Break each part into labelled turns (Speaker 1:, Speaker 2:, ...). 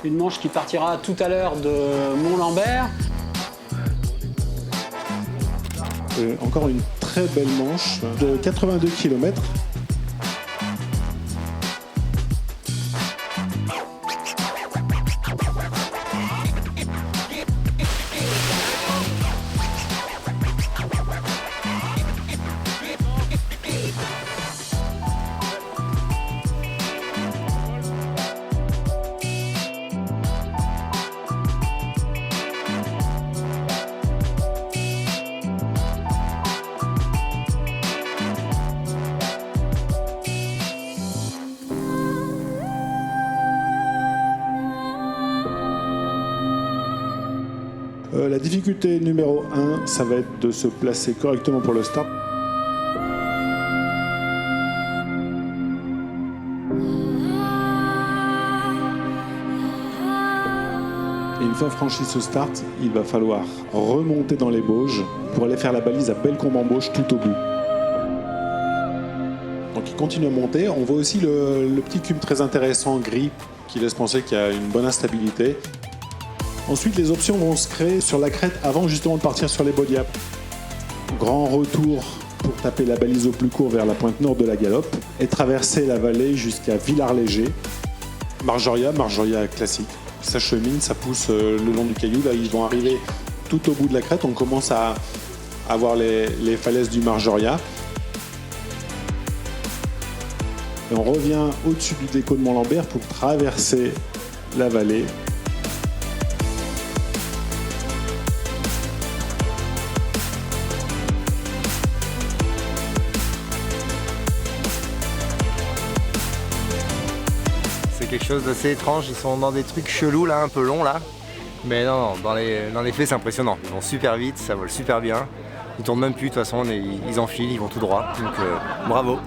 Speaker 1: Une manche qui partira tout à l'heure de Mont-Lambert.
Speaker 2: Encore une très belle manche de 82 km. La difficulté numéro 1, ça va être de se placer correctement pour le start. Et une fois franchi ce start, il va falloir remonter dans les Bauges pour aller faire la balise à Bellecombe-en-Bauge tout au bout. Donc il continue à monter. On voit aussi le petit cube très intéressant gris qui laisse penser qu'il y a une bonne instabilité. Ensuite, les options vont se créer sur la crête avant justement de partir sur les bodias. Grand retour pour taper la balise au plus court vers la pointe nord de la Galope et traverser la vallée jusqu'à Villars-Léger. Marjoria classique. Ça chemine, ça pousse le long du caillou. Là, ils vont arriver tout au bout de la crête. On commence à voir les falaises du Marjoria. Et on revient au-dessus du déco de Mont-Lambert pour traverser la vallée.
Speaker 3: Quelque chose d'assez étrange, ils sont dans des trucs chelous là, un peu longs là. Mais non, dans les faits c'est impressionnant. Ils vont super vite, ça vole super bien. Ils tournent même plus de toute façon, ils enfilent, ils vont tout droit. Donc bravo.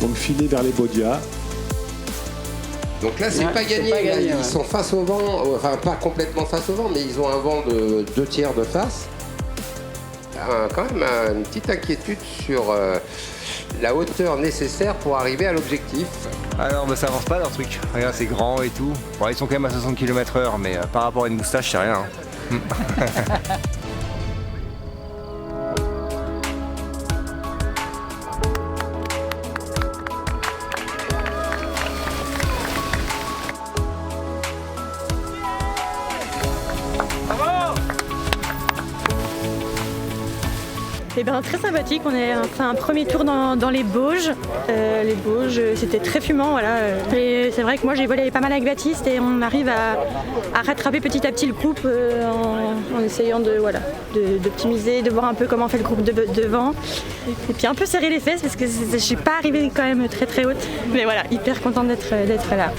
Speaker 2: Donc filer vers les bodias.
Speaker 4: Donc là, c'est pas gagné.
Speaker 1: Pas gagné,
Speaker 4: Ils sont face au vent, enfin pas complètement face au vent, mais ils ont un vent de 2/3 de face. Quand même une petite inquiétude sur la hauteur nécessaire pour arriver à l'objectif.
Speaker 3: Ah non, bah, ça avance pas leur truc. Regarde, c'est grand et tout. Bon, ils sont quand même à 60 km/h, mais par rapport à une moustache, c'est rien. Hein.
Speaker 5: Eh bien, très sympathique, on a fait un premier tour dans les Bauges. Les Bauges, c'était très fumant, voilà. Et c'est vrai que moi j'ai volé pas mal avec Baptiste et on arrive à rattraper petit à petit le groupe en essayant d'optimiser, de voir un peu comment fait le groupe devant. Et puis un peu serrer les fesses parce que je suis pas arrivée quand même très très haute. Mais voilà, hyper contente d'être là.